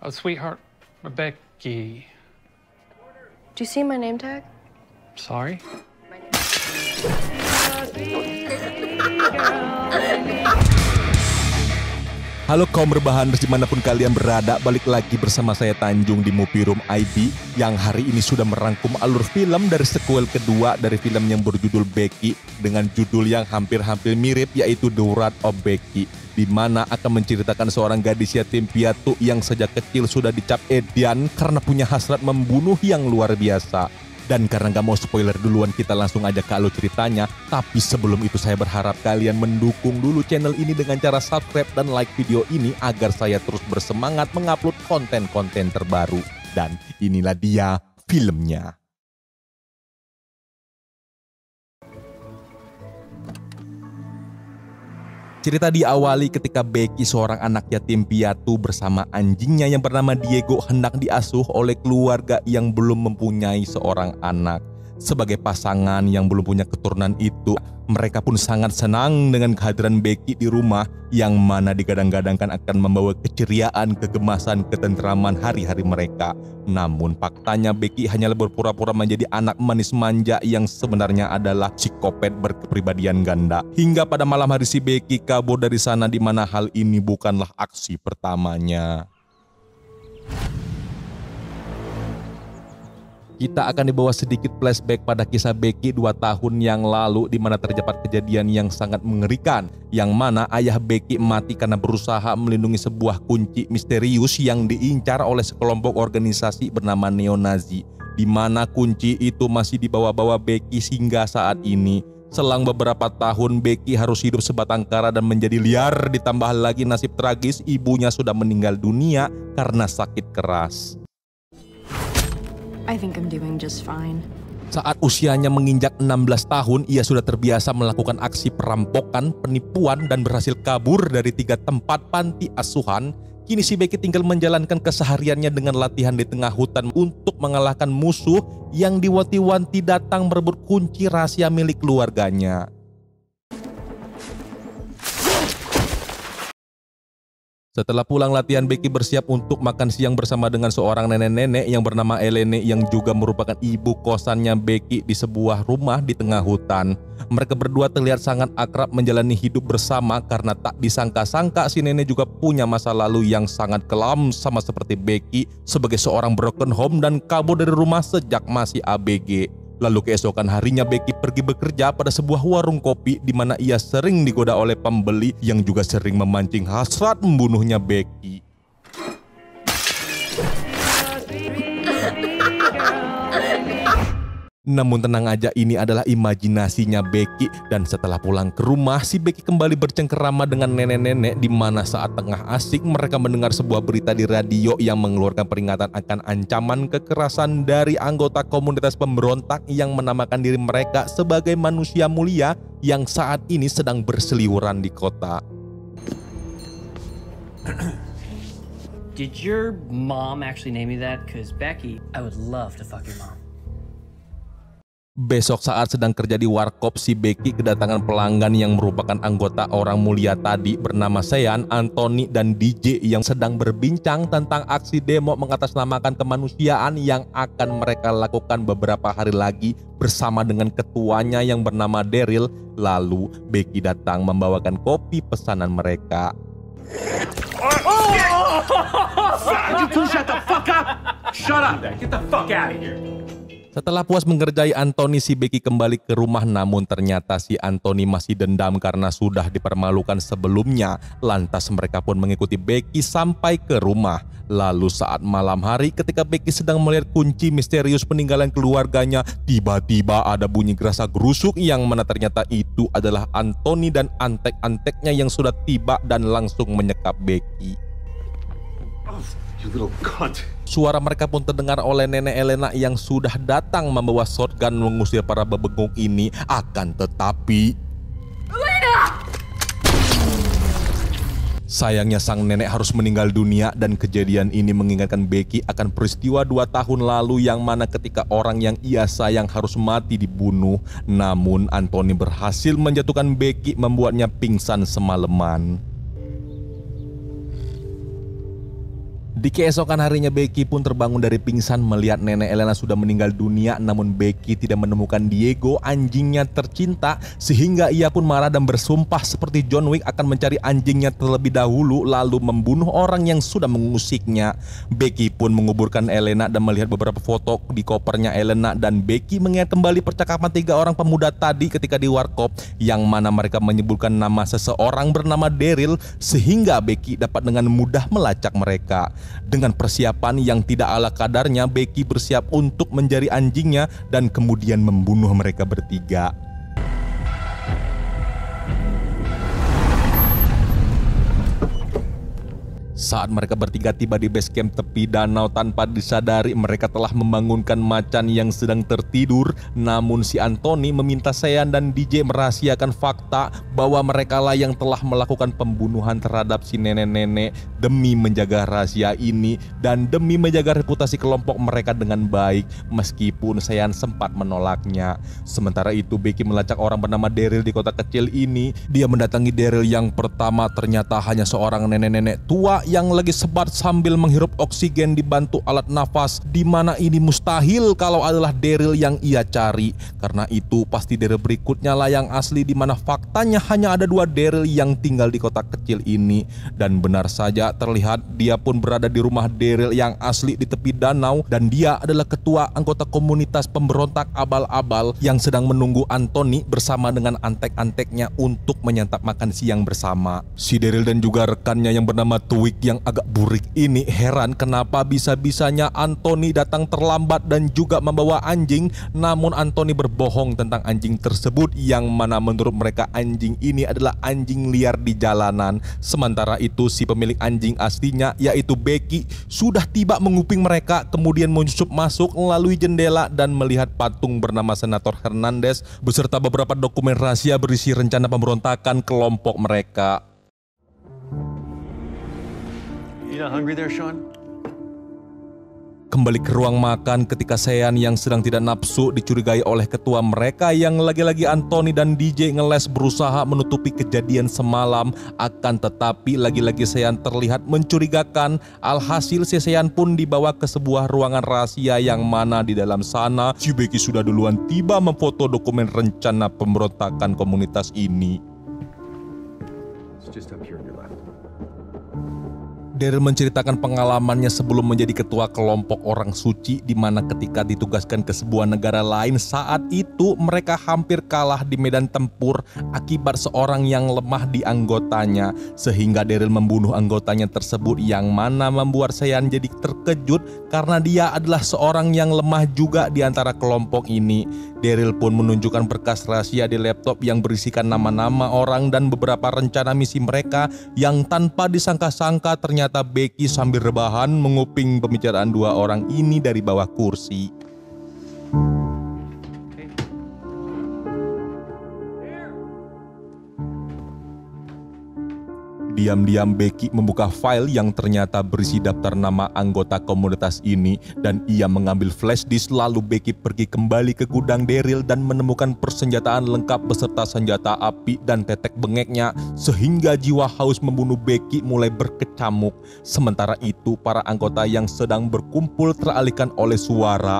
Oh, sweetheart, Becky. Do you see my name tag? Sorry? Halo kaum berbahan dimanapun kalian berada, balik lagi bersama saya Tanjung di Movie Room ID yang hari ini sudah merangkum alur film dari sequel kedua dari film yang berjudul Becky dengan judul yang hampir-hampir mirip yaitu The Wrath of Becky, di mana akan menceritakan seorang gadis yatim piatu yang sejak kecil sudah dicap edian karena punya hasrat membunuh yang luar biasa. Dan karena gak mau spoiler duluan, kita langsung aja ke alur ceritanya. Tapi sebelum itu saya berharap kalian mendukung dulu channel ini dengan cara subscribe dan like video ini agar saya terus bersemangat mengupload konten-konten terbaru. Dan inilah dia filmnya. Cerita diawali ketika Becky, seorang anak yatim piatu bersama anjingnya yang bernama Diego, hendak diasuh oleh keluarga yang belum mempunyai seorang anak. Sebagai pasangan yang belum punya keturunan itu, mereka pun sangat senang dengan kehadiran Becky di rumah yang mana digadang-gadangkan akan membawa keceriaan, kegemasan, ketentraman hari-hari mereka. Namun faktanya Becky hanyalah berpura-pura menjadi anak manis manja yang sebenarnya adalah psikopat berkepribadian ganda. Hingga pada malam hari si Becky kabur dari sana, di mana hal ini bukanlah aksi pertamanya. Kita akan dibawa sedikit flashback pada kisah Becky 2 tahun yang lalu, di mana terdapat kejadian yang sangat mengerikan, yang mana ayah Becky mati karena berusaha melindungi sebuah kunci misterius yang diincar oleh sekelompok organisasi bernama neo-Nazi, di mana kunci itu masih dibawa-bawa Becky hingga saat ini. Selang beberapa tahun Becky harus hidup sebatang kara dan menjadi liar, ditambah lagi nasib tragis ibunya sudah meninggal dunia karena sakit keras. I think I'm doing just fine. Saat usianya menginjak 16 tahun, ia sudah terbiasa melakukan aksi perampokan, penipuan, dan berhasil kabur dari 3 tempat panti asuhan. Kini si Becky tinggal menjalankan kesehariannya dengan latihan di tengah hutan untuk mengalahkan musuh yang diwanti-wanti datang merebut kunci rahasia milik keluarganya. Setelah pulang latihan, Becky bersiap untuk makan siang bersama dengan seorang nenek-nenek yang bernama Elene yang juga merupakan ibu kosannya Becky di sebuah rumah di tengah hutan. Mereka berdua terlihat sangat akrab menjalani hidup bersama karena tak disangka-sangka si nenek juga punya masa lalu yang sangat kelam sama seperti Becky sebagai seorang broken home dan kabur dari rumah sejak masih ABG. Lalu keesokan harinya Becky pergi bekerja pada sebuah warung kopi di mana ia sering digoda oleh pembeli yang juga sering memancing hasrat membunuhnya Becky. Namun tenang aja, ini adalah imajinasinya Becky. Dan setelah pulang ke rumah, si Becky kembali bercengkerama dengan nenek-nenek, di mana saat tengah asik mereka mendengar sebuah berita di radio yang mengeluarkan peringatan akan ancaman kekerasan dari anggota komunitas pemberontak yang menamakan diri mereka sebagai manusia mulia yang saat ini sedang berseliweran di kota. Did your mom actually name you that? Because Becky, I would love to fuck your mom. Besok saat sedang kerja di warkop, si Becky kedatangan pelanggan yang merupakan anggota orang mulia tadi bernama Sean, Anthony, dan DJ yang sedang berbincang tentang aksi demo mengatasnamakan kemanusiaan yang akan mereka lakukan beberapa hari lagi bersama dengan ketuanya yang bernama Daryl. Lalu Becky datang membawakan kopi pesanan mereka. You two shut the fuck up! Shut up! Get the fuck out of here! Setelah puas mengerjai Anthony, si Becky kembali ke rumah, namun ternyata si Anthony masih dendam karena sudah dipermalukan sebelumnya. Lantas mereka pun mengikuti Becky sampai ke rumah. Lalu saat malam hari ketika Becky sedang melihat kunci misterius peninggalan keluarganya, tiba-tiba ada bunyi gerasa gerusuk yang mana ternyata itu adalah Anthony dan antek-anteknya yang sudah tiba dan langsung menyekap Becky. You little cunt. Suara mereka pun terdengar oleh nenek Elena yang sudah datang membawa shotgun mengusir para bebengung ini. Akan tetapi Elena! Sayangnya sang nenek harus meninggal dunia, dan kejadian ini mengingatkan Becky akan peristiwa 2 tahun lalu yang mana ketika orang yang ia sayang harus mati dibunuh. Namun Anthony berhasil menjatuhkan Becky, membuatnya pingsan semalaman. Di keesokan harinya Becky pun terbangun dari pingsan melihat nenek Elena sudah meninggal dunia, namun Becky tidak menemukan Diego, anjingnya tercinta, sehingga ia pun marah dan bersumpah seperti John Wick akan mencari anjingnya terlebih dahulu lalu membunuh orang yang sudah mengusiknya. Becky pun menguburkan Elena dan melihat beberapa foto di kopernya Elena, dan Becky mengingat kembali percakapan 3 orang pemuda tadi ketika di warkop, yang mana mereka menyebutkan nama seseorang bernama Daryl, sehingga Becky dapat dengan mudah melacak mereka. Dengan persiapan yang tidak ala kadarnya, Becky bersiap untuk mencari anjingnya dan kemudian membunuh mereka bertiga. Saat mereka bertiga tiba di base camp tepi danau, tanpa disadari mereka telah membangunkan macan yang sedang tertidur. Namun si Anthony meminta Sean dan DJ merahasiakan fakta bahwa merekalah yang telah melakukan pembunuhan terhadap si nenek-nenek demi menjaga rahasia ini dan demi menjaga reputasi kelompok mereka dengan baik, meskipun Sean sempat menolaknya. Sementara itu Becky melacak orang bernama Daryl di kota kecil ini. Dia mendatangi Daryl yang pertama ternyata hanya seorang nenek-nenek tua yang lagi sebat sambil menghirup oksigen dibantu alat nafas, di mana ini mustahil kalau adalah Daryl yang ia cari. Karena itu pasti Daryl berikutnya lah yang asli, di mana faktanya hanya ada 2 Daryl yang tinggal di kota kecil ini. Dan benar saja terlihat dia pun berada di rumah Daryl yang asli di tepi danau, dan dia adalah ketua anggota komunitas pemberontak abal-abal yang sedang menunggu Anthony bersama dengan antek-anteknya untuk menyantap makan siang bersama. Si Daryl dan juga rekannya yang bernama Twig yang agak burik ini heran kenapa bisa-bisanya Anthony datang terlambat dan juga membawa anjing. Namun Anthony berbohong tentang anjing tersebut, yang mana menurut mereka anjing ini adalah anjing liar di jalanan. Sementara itu si pemilik anjing aslinya yaitu Becky sudah tiba menguping mereka, kemudian menyusup masuk melalui jendela dan melihat patung bernama Senator Hernandez beserta beberapa dokumen rahasia berisi rencana pemberontakan kelompok mereka. You not hungry there, Sean? Kembali ke ruang makan ketika Sean yang sedang tidak nafsu dicurigai oleh ketua mereka, yang lagi-lagi Anthony dan DJ ngeles berusaha menutupi kejadian semalam. Akan tetapi lagi-lagi Sean terlihat mencurigakan. Alhasil si Sean pun dibawa ke sebuah ruangan rahasia, yang mana di dalam sana si Becky sudah duluan tiba memfoto dokumen rencana pemberontakan komunitas ini. It's just up here on your left. Daryl menceritakan pengalamannya sebelum menjadi ketua kelompok orang suci, di mana ketika ditugaskan ke sebuah negara lain, saat itu mereka hampir kalah di medan tempur akibat seorang yang lemah di anggotanya, sehingga Daryl membunuh anggotanya tersebut, yang mana membuat Sean jadi terkejut karena dia adalah seorang yang lemah juga di antara kelompok ini. Daryl pun menunjukkan berkas rahasia di laptop yang berisikan nama-nama orang dan beberapa rencana misi mereka, yang tanpa disangka-sangka ternyata Becky sambil rebahan menguping pembicaraan 2 orang ini dari bawah kursi. Diam-diam Becky membuka file yang ternyata berisi daftar nama anggota komunitas ini, dan ia mengambil flash disk. Lalu Becky pergi kembali ke gudang Daryl dan menemukan persenjataan lengkap beserta senjata api dan tetek bengeknya, sehingga jiwa haus membunuh Becky mulai berkecamuk. Sementara itu para anggota yang sedang berkumpul teralihkan oleh suara.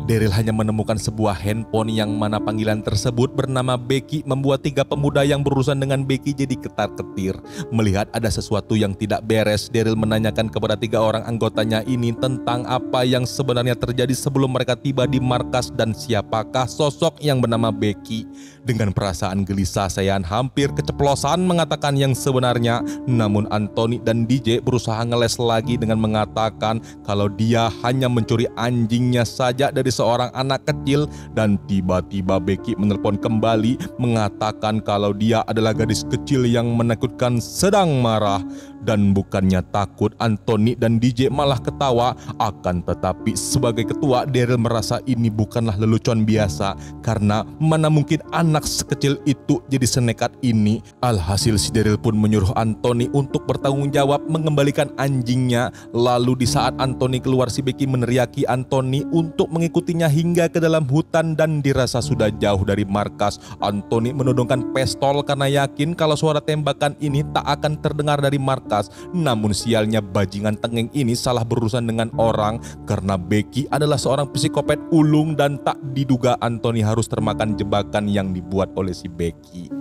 Daryl hanya menemukan sebuah handphone, yang mana panggilan tersebut bernama Becky membuat 3 pemuda yang berurusan dengan Becky jadi ketar-ketir. Melihat ada sesuatu yang tidak beres, Daryl menanyakan kepada 3 orang anggotanya ini tentang apa yang sebenarnya terjadi sebelum mereka tiba di markas dan siapakah sosok yang bernama Becky. Dengan perasaan gelisah, Sean hampir keceplosan mengatakan yang sebenarnya, namun Anthony dan DJ berusaha ngeles lagi dengan mengatakan kalau dia hanya mencuri anjingnya saja dari seorang anak kecil. Dan tiba-tiba Becky menelpon kembali mengatakan kalau dia adalah gadis kecil yang menakutkan sedang marah. Dan bukannya takut, Anthony dan DJ malah ketawa. Akan tetapi sebagai ketua, Daryl merasa ini bukanlah lelucon biasa, karena mana mungkin anak sekecil itu jadi senekat ini. Alhasil si Daryl pun menyuruh Anthony untuk bertanggung jawab mengembalikan anjingnya. Lalu di saat Anthony keluar, si Becky meneriaki Anthony untuk mengikutinya hingga ke dalam hutan, dan dirasa sudah jauh dari markas. Anthony menodongkan pistol karena yakin kalau suara tembakan ini tak akan terdengar dari markas. Namun sialnya bajingan tengeng ini salah berurusan dengan orang, karena Becky adalah seorang psikopat ulung dan tak diduga Anthony harus termakan jebakan yang dibuat oleh si Becky.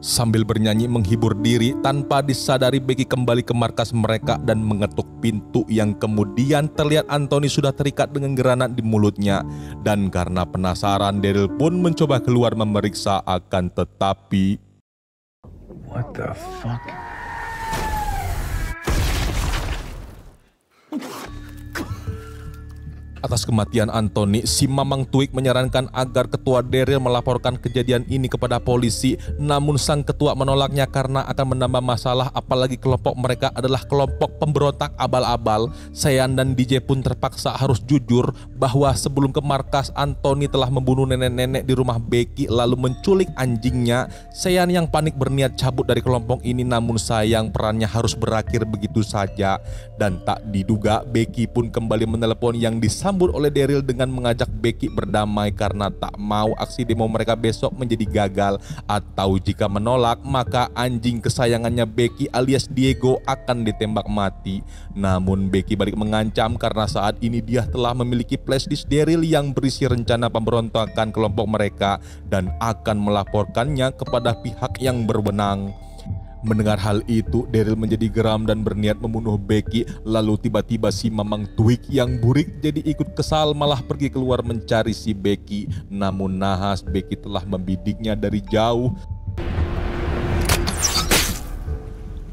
Sambil bernyanyi menghibur diri, tanpa disadari Becky kembali ke markas mereka dan mengetuk pintu, yang kemudian terlihat Anthony sudah terikat dengan granat di mulutnya. Dan karena penasaran, Daryl pun mencoba keluar memeriksa, akan tetapi... What the fuck? Atas kematian Anthony, si Mamang Twig menyarankan agar ketua Daryl melaporkan kejadian ini kepada polisi. Namun sang ketua menolaknya karena akan menambah masalah, apalagi kelompok mereka adalah kelompok pemberontak abal-abal. Sean dan DJ pun terpaksa harus jujur bahwa sebelum ke markas, Anthony telah membunuh nenek-nenek di rumah Becky lalu menculik anjingnya. Sean yang panik berniat cabut dari kelompok ini, namun sayang perannya harus berakhir begitu saja. Dan tak diduga Becky pun kembali menelepon, yang disambut oleh Daryl dengan mengajak Becky berdamai karena tak mau aksi demo mereka besok menjadi gagal, atau jika menolak maka anjing kesayangannya Becky alias Diego akan ditembak mati. Namun Becky balik mengancam karena saat ini dia telah memiliki flashdisk Daryl yang berisi rencana pemberontakan kelompok mereka dan akan melaporkannya kepada pihak yang berwenang. Mendengar hal itu, Daryl menjadi geram dan berniat membunuh Becky. Lalu tiba-tiba si Mamang Twig yang burik jadi ikut kesal, malah pergi keluar mencari si Becky. Namun nahas, Becky telah membidiknya dari jauh.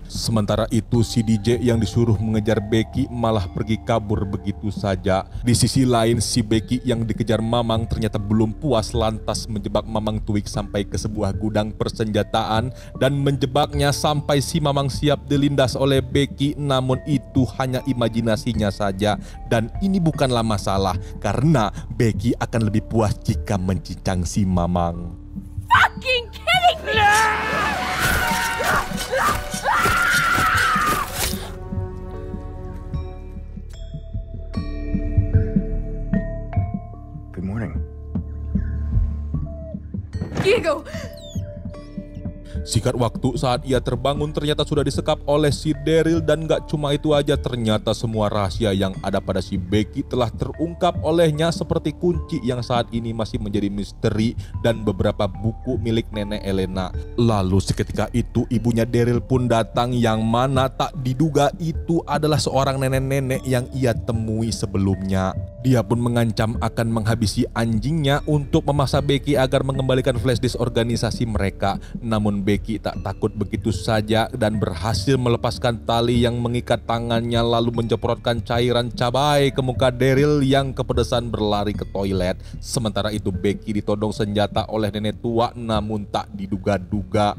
Sementara itu si DJ yang disuruh mengejar Becky malah pergi kabur begitu saja. Di sisi lain, si Becky yang dikejar Mamang ternyata belum puas, lantas menjebak Mamang Twig sampai ke sebuah gudang persenjataan dan menjebaknya sampai si Mamang siap dilindas oleh Becky. Namun itu hanya imajinasinya saja, dan ini bukanlah masalah karena Becky akan lebih puas jika mencincang si Mamang. Fucking kidding me! Good morning. Diego! Singkat waktu saat ia terbangun ternyata sudah disekap oleh si Daryl, dan gak cuma itu aja, ternyata semua rahasia yang ada pada si Becky telah terungkap olehnya, seperti kunci yang saat ini masih menjadi misteri dan beberapa buku milik nenek Elena. Lalu seketika itu ibunya Daryl pun datang, yang mana tak diduga itu adalah seorang nenek-nenek yang ia temui sebelumnya. Dia pun mengancam akan menghabisi anjingnya untuk memaksa Becky agar mengembalikan flashdisk organisasi mereka. Namun Becky tak takut begitu saja dan berhasil melepaskan tali yang mengikat tangannya, lalu menjeprotkan cairan cabai ke muka Daryl yang kepedesan berlari ke toilet. Sementara itu Becky ditodong senjata oleh nenek tua, namun tak diduga-duga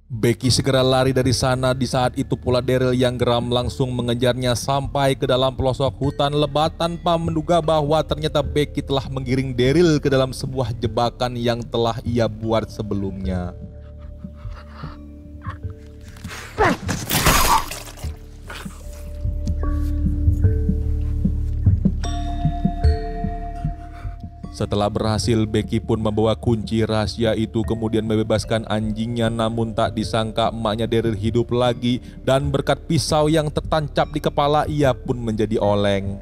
Becky segera lari dari sana. Di saat itu pula Daryl yang geram langsung mengejarnya sampai ke dalam pelosok hutan lebat tanpa menduga bahwa ternyata Becky telah menggiring Daryl ke dalam sebuah jebakan yang telah ia buat sebelumnya. Setelah berhasil, Becky pun membawa kunci rahasia itu kemudian membebaskan anjingnya, namun tak disangka emaknya Daryl hidup lagi dan berkat pisau yang tertancap di kepala ia pun menjadi oleng.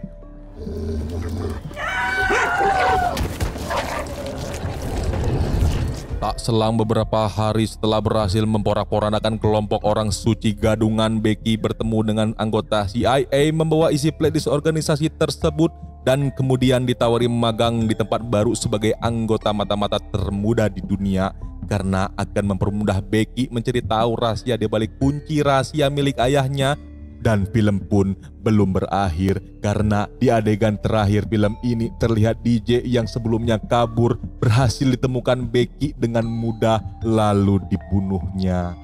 Tak selang beberapa hari setelah berhasil memporak-porandakan kelompok orang suci gadungan, Becky bertemu dengan anggota CIA membawa isi flashdisk organisasi tersebut dan kemudian ditawari magang di tempat baru sebagai anggota mata-mata termuda di dunia karena akan mempermudah Becky mencari tahu rahasia di balik kunci rahasia milik ayahnya. Dan film pun belum berakhir karena di adegan terakhir film ini terlihat DJ yang sebelumnya kabur berhasil ditemukan Becky dengan mudah lalu dibunuhnya.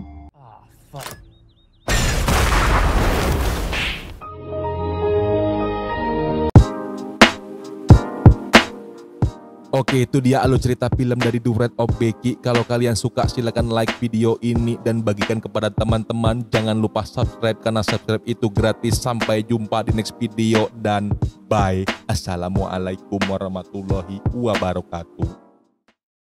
Oke, itu dia alur cerita film dari The Wrath of Becky. Kalau kalian suka silahkan like video ini dan bagikan kepada teman-teman. Jangan lupa subscribe karena subscribe itu gratis. Sampai jumpa di next video dan bye. Assalamualaikum warahmatullahi wabarakatuh.